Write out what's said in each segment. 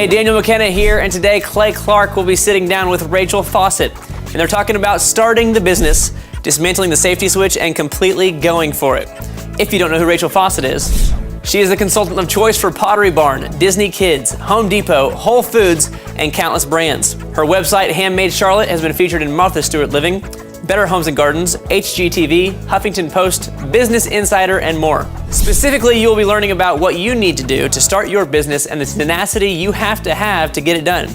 Hey, Daniel McKenna here, and today Clay Clark will be sitting down with Rachel Fawcett, and they're talking about starting the business, dismantling the safety switch, and completely going for it. If you don't know who Rachel Fawcett is, she is the consultant of choice for Pottery Barn, Disney Kids, Home Depot, Whole Foods, and countless brands. Her website, Handmade Charlotte, has been featured in Martha Stewart Living, Better Homes and Gardens, HGTV, Huffington Post, Business Insider, and more. Specifically, you will be learning about what you need to do to start your business and the tenacity you have to get it done.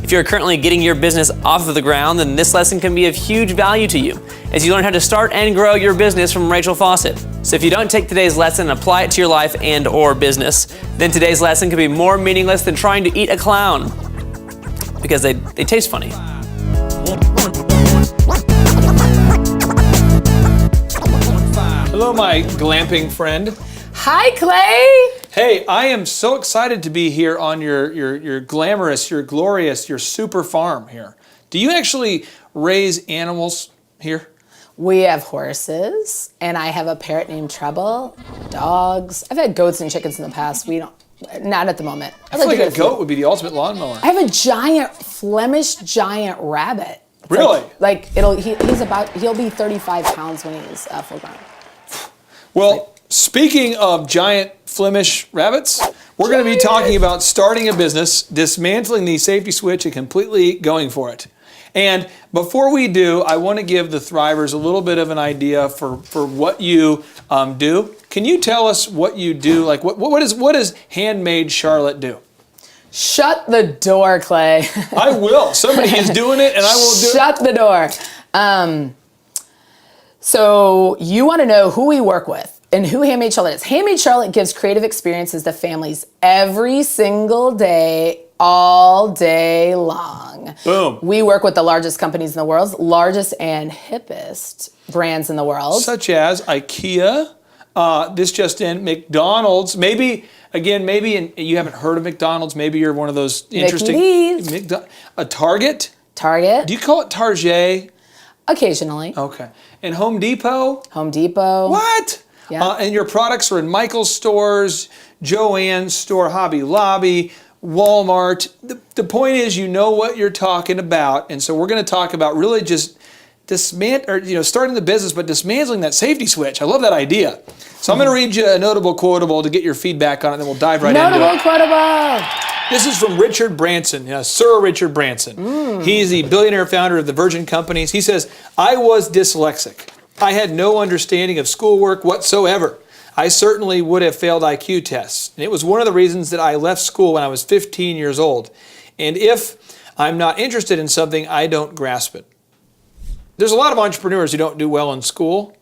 If you're currently getting your business off of the ground, then this lesson can be of huge value to you as you learn how to start and grow your business from Rachel Fawcett. So if you don't take today's lesson and apply it to your life and or business, then today's lesson could be more meaningless than trying to eat a clown because they taste funny. Hello, my glamping friend. Hi, Clay. Hey, I am so excited to be here on your glamorous, your glorious, your super farm here. Do you actually raise animals here? We have horses, and I have a parrot named Treble, dogs. I've had goats and chickens in the past. We don't, not at the moment. I feel like a goat would be the ultimate lawnmower. I have a giant Flemish giant rabbit. It's really? He'll be 35 pounds when he's full grown. Well, speaking of giant Flemish rabbits, we're going to be talking about starting a business, dismantling the safety switch, and completely going for it. And before we do, I want to give the Thrivers a little bit of an idea for what you do. Can you tell us what you do? Like, what does Handmade Charlotte do? Shut the door, Clay. I will. Somebody is doing it, and I will do it. Shut the door. So you want to know who we work with and who Handmade Charlotte is. Handmade Charlotte gives creative experiences to families every single day, all day long. Boom. We work with the largest companies in the world, largest and hippest brands in the world. Such as IKEA, this just in, McDonald's, maybe you haven't heard of McDonald's, maybe you're one of those interesting. A Target? Target. Do you call it Target? Occasionally. Okay. And Home Depot? Home Depot. What? Yeah. And your products are in Michael's stores, Joann's store, Hobby Lobby, Walmart. The point is, you know what you're talking about, and so we're going to talk about really just starting the business, but dismantling that safety switch. I love that idea. So I'm going to read you a notable quotable to get your feedback on it, and then we'll dive right into it. Notable quotable. This is from Richard Branson, Sir Richard Branson. He's the billionaire founder of the Virgin Companies. He says, "I was dyslexic. I had no understanding of schoolwork whatsoever. I certainly would have failed IQ tests. And it was one of the reasons that I left school when I was 15 years old. And if I'm not interested in something, I don't grasp it." There's a lot of entrepreneurs who don't do well in school.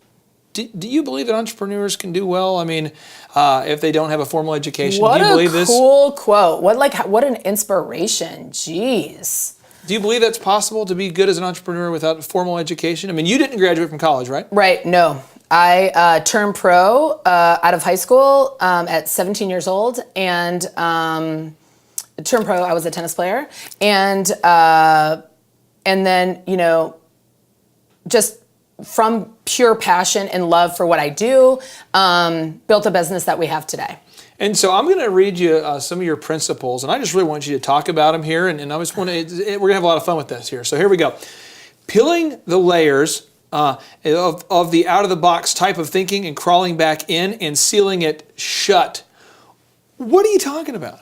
Do you believe that entrepreneurs can do well? I mean, if they don't have a formal education, do you believe this? What a cool quote. What an inspiration. Jeez. Do you believe that's possible to be good as an entrepreneur without a formal education? I mean, you didn't graduate from college, right? Right, no. I turned pro out of high school at 17 years old, and turned pro, I was a tennis player, and then, just from pure passion and love for what I do, built a business that we have today. And so I'm going to read you some of your principles, and I just really want you to talk about them here, and I just want to, we're going to have a lot of fun with this here. So here we go. Peeling the layers of the out-of-the-box type of thinking and crawling back in and sealing it shut. What are you talking about?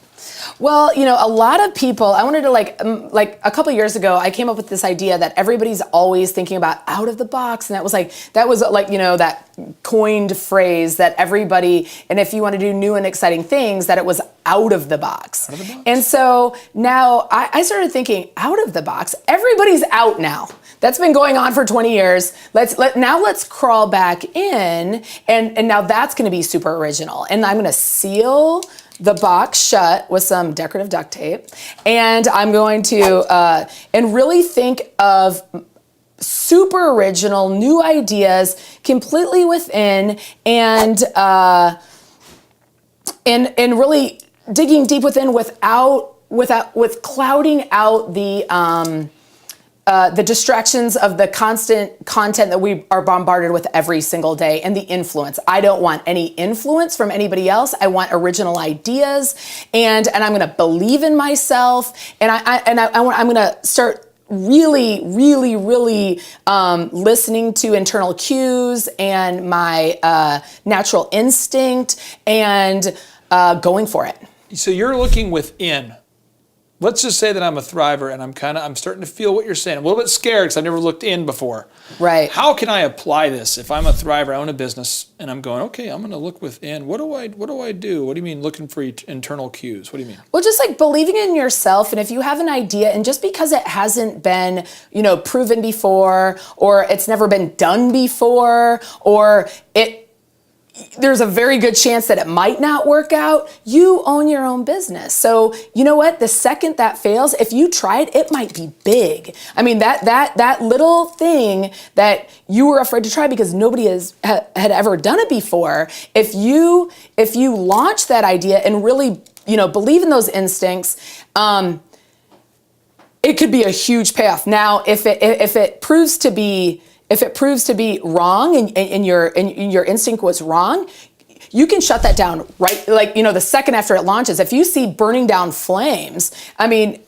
Well, a lot of people, I wanted to like a couple years ago, I came up with this idea that everybody's always thinking about out of the box. And that was like that coined phrase that everybody, and if you want to do new and exciting things, that it was out of the box. Out of the box. And so now I started thinking out of the box, everybody's out now. That's been going on for 20 years. Let's crawl back in, and now that's going to be super original. And I'm going to seal the box shut with some decorative duct tape, and I'm going to and really think of super original new ideas completely within, and really digging deep within with clouding out the the distractions of the constant content that we are bombarded with every single day, and the influence. I don't want any influence from anybody else. I want original ideas, and I'm going to believe in myself, and I'm going to start really listening to internal cues and my natural instinct, and going for it. So you're looking within. Let's just say that I'm a thriver and I'm starting to feel what you're saying. I'm a little bit scared because I've never looked in before. Right. How can I apply this? If I'm a thriver, I own a business, and I'm going, okay, I'm going to look within. What do I do? What do you mean looking for internal cues? What do you mean? Well, just like believing in yourself, and if you have an idea, and just because it hasn't been, proven before, or it's never been done before, or there's a very good chance that it might not work out, you own your own business. So you know what? The second that fails, if you tried, it might be big. I mean, that little thing that you were afraid to try because nobody had ever done it before, if you launch that idea and really, believe in those instincts, it could be a huge payoff. Now, if it proves to be wrong, and your instinct was wrong, you can shut that down right, the second after it launches. If you see burning down flames, I mean,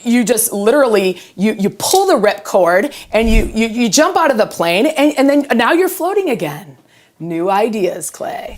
you just literally, you pull the ripcord and you jump out of the plane, and then now you're floating again. New ideas, Clay.